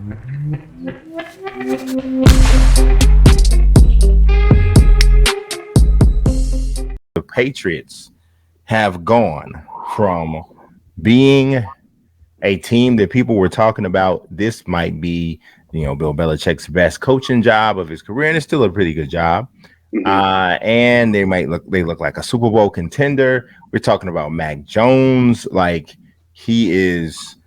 The Patriots have gone from being a team that people were talking about. This might be, Bill Belichick's best coaching job of his career, and it's still a pretty good job. And they look like a Super Bowl contender. We're talking about Mac Jones, like he is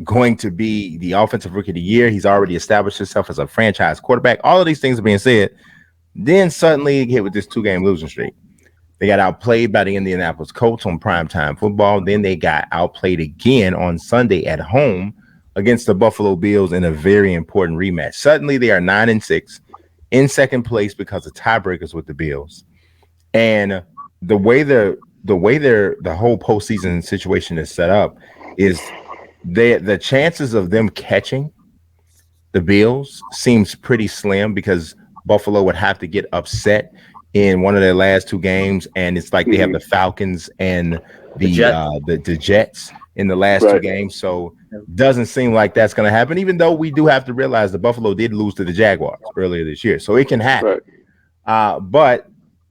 going to be the offensive rookie of the year. He's already established himself as a franchise quarterback. All of these things are being said. Then suddenly hit with this 2-game losing streak. They got outplayed by the Indianapolis Colts on primetime football. Then they got outplayed again on Sunday at home against the Buffalo Bills in a very important rematch. Suddenly they are 9-6 in second place because of tiebreakers with the Bills. And the way the whole postseason situation is set up is the chances of them catching the Bills seems pretty slim because Buffalo would have to get upset in one of their last 2 games, and it's like they have the Falcons and the Jets in the last 2 games. So doesn't seem like that's going to happen, even though we do have to realize that Buffalo did lose to the Jaguars earlier this year. So it can happen. But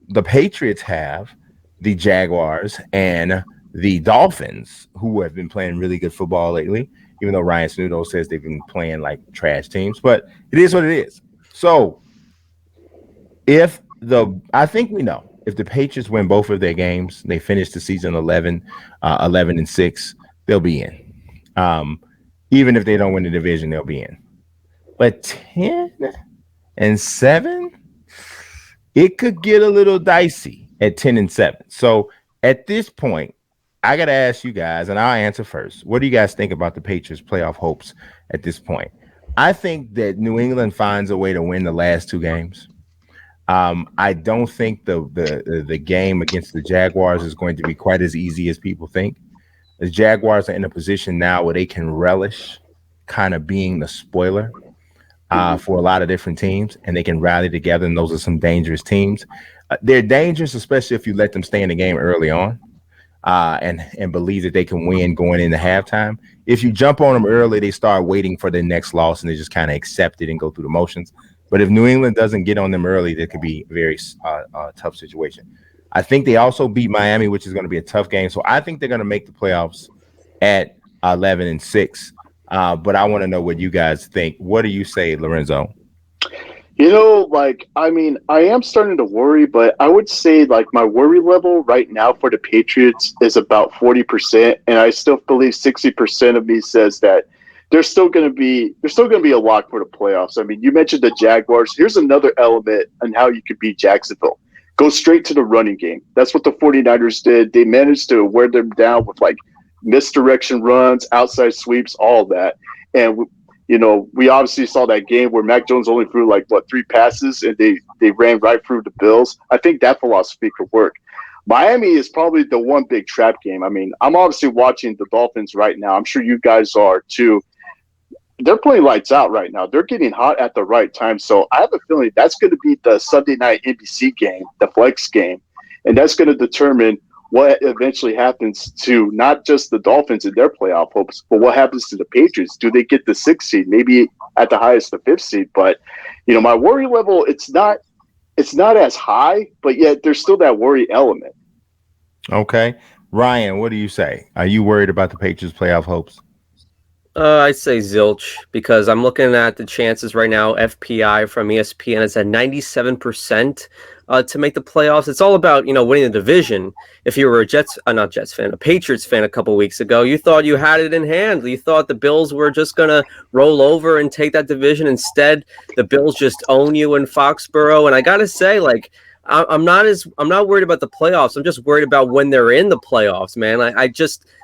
the Patriots have the Jaguars and the Dolphins, who have been playing really good football lately, even though Ryan Snudo says they've been playing like trash teams. But it is what it is. So I think we know if the Patriots win both of their games, they finish the season 11-6, they'll be in. Even if they don't win the division, they'll be in. But 10-7, it could get a little dicey at 10-7. So at this point, I got to ask you guys, and I'll answer first. What do you guys think about the Patriots' playoff hopes at this point? I think that New England finds a way to win the last 2 games. I don't think the game against the Jaguars is going to be quite as easy as people think. The Jaguars are in a position now where they can relish kind of being the spoiler for a lot of different teams, and they can rally together, and those are some dangerous teams. They're dangerous, especially if you let them stay in the game early on and believe that they can win going into halftime. If you jump on them early, they start waiting for their next loss, and they just kind of accept it and go through the motions. But if New England doesn't get on them early, that could be a very tough situation. I think they also beat Miami, which is going to be a tough game. So I think they're going to make the playoffs at 11-6. But I want to know what you guys think. What do you say, Lorenzo? I am starting to worry, but I would say my worry level right now for the Patriots is about 40%, and I still believe 60% of me says that they're still going to be a lock for the playoffs. I mean, you mentioned the Jaguars. Here's another element on how you could beat Jacksonville. Go straight to the running game. That's what the 49ers did. They managed to wear them down with misdirection runs, outside sweeps, all that. And we obviously saw that game where Mac Jones only threw 3 passes, and they ran right through the Bills. I think that philosophy could work. Miami is probably the one big trap game. I mean, I'm obviously watching the Dolphins right now. I'm sure you guys are too. They're playing lights out right now. They're getting hot at the right time. So I have a feeling that's going to be the Sunday night NBC game, the flex game. And that's going to determine what eventually happens to not just the Dolphins and their playoff hopes, but what happens to the Patriots. Do they get the 6th seed? Maybe at the highest, the 5th seed. But, my worry level, it's not as high, but yet there's still that worry element. Okay. Ryan, what do you say? Are you worried about the Patriots' playoff hopes? I'd say zilch, because I'm looking at the chances right now. FPI from ESPN is at 97% to make the playoffs. It's all about, winning the division. If you were a Patriots fan a couple weeks ago, you thought you had it in hand. You thought the Bills were just going to roll over and take that division. Instead, the Bills just own you in Foxborough. And I got to say, I'm not worried about the playoffs. I'm just worried about when they're in the playoffs, man.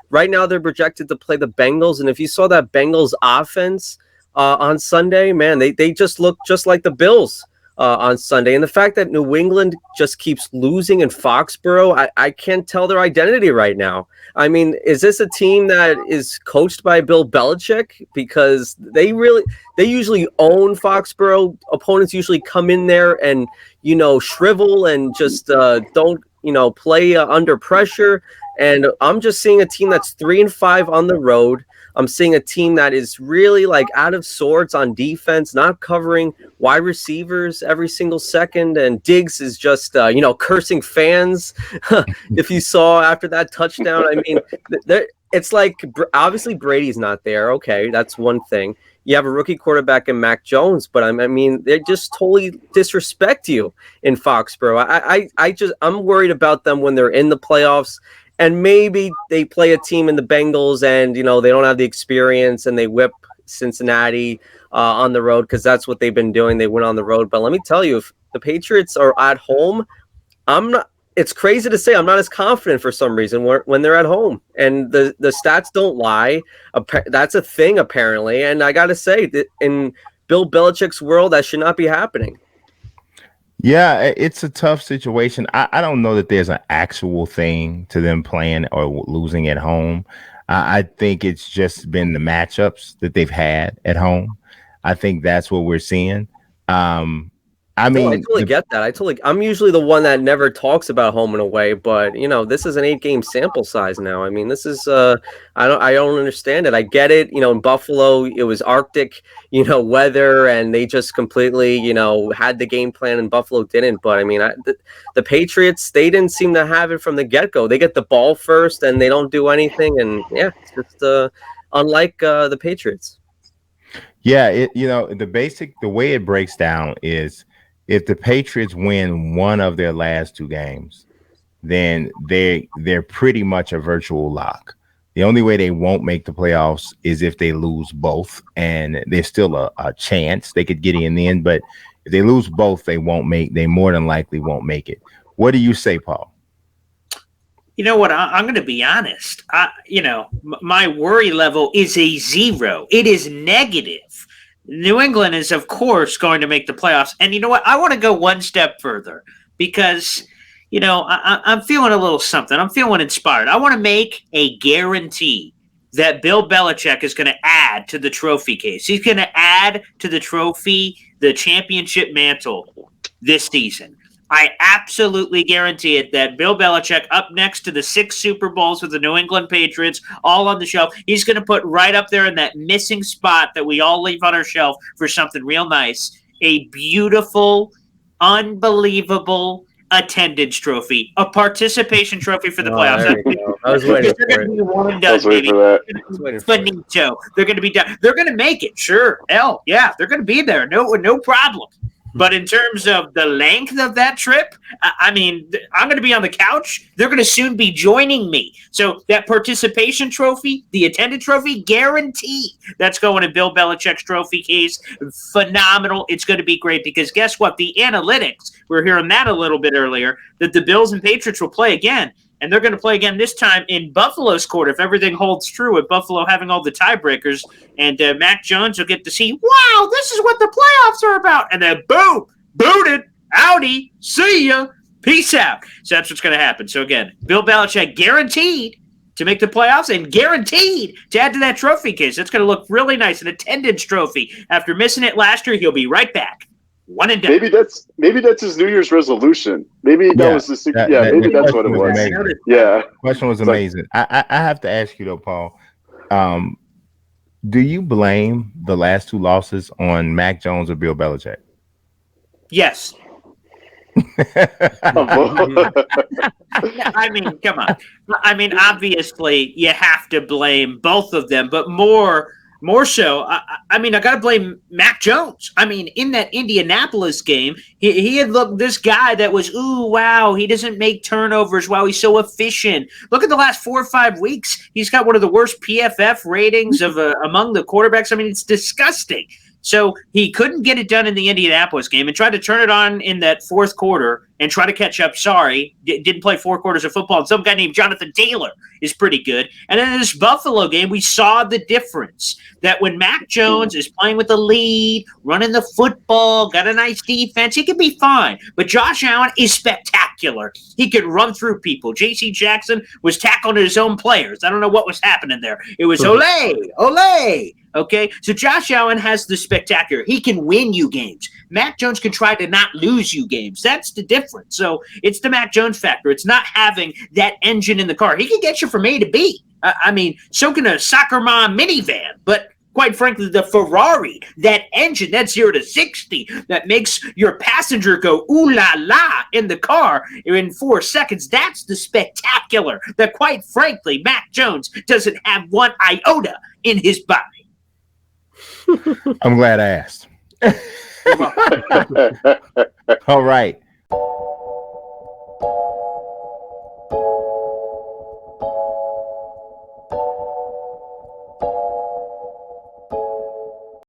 Right now, they're projected to play the Bengals, and if you saw that Bengals offense on Sunday, man, they just look just like the Bills on Sunday. And the fact that New England just keeps losing in Foxborough, I can't tell their identity right now. I mean, is this a team that is coached by Bill Belichick? Because they usually own Foxborough. Opponents usually come in there and, shrivel and just don't, play under pressure. And I'm just seeing a team that's 3-5 on the road. I'm seeing a team that is really like out of sorts on defense, not covering wide receivers every single second. And Diggs is just, cursing fans. If you saw after that touchdown, I mean, it's like obviously Brady's not there. Okay, that's one thing. You have a rookie quarterback in Mac Jones, but I mean, they just totally disrespect you in Foxborough. I'm worried about them when they're in the playoffs, and maybe they play a team in the Bengals, and they don't have the experience, and they whip Cincinnati on the road because that's what they've been doing. They went on the road, but let me tell you, if the Patriots are at home, I'm not. It's crazy to say I'm not as confident for some reason when they're at home, and the stats don't lie. That's a thing apparently, and I got to say that in Bill Belichick's world, that should not be happening. Yeah, it's a tough situation. I don't know that there's an actual thing to them playing or losing at home. I think it's just been the matchups that they've had at home. I think that's what we're seeing. I totally get that. I'm usually the one that never talks about home and away, but this is an 8-game sample size now. I mean, this is I don't understand it. I get it. In Buffalo, it was Arctic, weather, and they just completely, had the game plan, and Buffalo didn't. But I mean, the Patriots, they didn't seem to have it from the get-go. They get the ball first, and they don't do anything, and yeah, it's just unlike the Patriots. Yeah, the way it breaks down is, if the Patriots win one of their last 2 games, then they're pretty much a virtual lock. The only way they won't make the playoffs is if they lose both, and there's still a chance they could get in the end. But if they lose both, they more than likely won't make it. What do you say, Paul? You know what? I'm going to be honest. My worry level is a 0. It is negative. New England is, of course, going to make the playoffs. And you know what? I want to go one step further because, I'm feeling a little something. I'm feeling inspired. I want to make a guarantee that Bill Belichick is going to add to the trophy case. He's going to add to the trophy, the championship mantle this season. I absolutely guarantee it that Bill Belichick, up next to the 6 Super Bowls with the New England Patriots, all on the shelf, he's going to put right up there in that missing spot that we all leave on our shelf for something real nice, a beautiful, unbelievable attendance trophy, a participation trophy for the playoffs. I was waiting for it. Finito. They're going to be done. They're going to make it. Sure. Hell, yeah. They're going to be there. No problem. But in terms of the length of that trip, I mean, I'm going to be on the couch. They're going to soon be joining me. So that participation trophy, the attendance trophy, guaranteed that's going in Bill Belichick's trophy case. Phenomenal. It's going to be great because guess what? The analytics, we were hearing that a little bit earlier, that the Bills and Patriots will play again. And they're going to play again this time in Buffalo's court if everything holds true, with Buffalo having all the tiebreakers. And Mac Jones will get to see, wow, this is what the playoffs are about. And then boom, booted, outie, see ya, peace out. So that's what's going to happen. So again, Bill Belichick guaranteed to make the playoffs and guaranteed to add to that trophy case. That's going to look really nice, an attendance trophy. After missing it last year, he'll be right back. One and done. Maybe that's his New Year's resolution. Maybe that was the secret. Maybe that's what it was. Amazing. Yeah, question was amazing. I have to ask you though, Paul. Do you blame the last 2 losses on Mac Jones or Bill Belichick? Yes. I mean, come on. I mean, obviously, you have to blame both of them, but more so, I mean, I got to blame Mac Jones. I mean, in that Indianapolis game, he had looked this guy that was, ooh, wow, he doesn't make turnovers. Wow, he's so efficient. Look at the last 4 or 5 weeks. He's got one of the worst PFF ratings of among the quarterbacks. I mean, it's disgusting. So he couldn't get it done in the Indianapolis game and tried to turn it on in that 4th quarter and try to catch up. Sorry, didn't play 4 quarters of football. And some guy named Jonathan Taylor is pretty good. And then in this Buffalo game, we saw the difference that when Mac Jones is playing with the lead, running the football, got a nice defense, he can be fine. But Josh Allen is spectacular. He could run through people. J.C. Jackson was tackling his own players. I don't know what was happening there. It was ole. Okay, so Josh Allen has the spectacular. He can win you games. Mac Jones can try to not lose you games. That's the difference. So it's the Mac Jones factor. It's not having that engine in the car. He can get you from A to B. I mean, so can a soccer mom minivan, but quite frankly, the Ferrari, that engine, that 0 to 60, that makes your passenger go ooh la la in the car in 4 seconds, that's the spectacular that, quite frankly, Mac Jones doesn't have one iota in his body. I'm glad I asked. All right.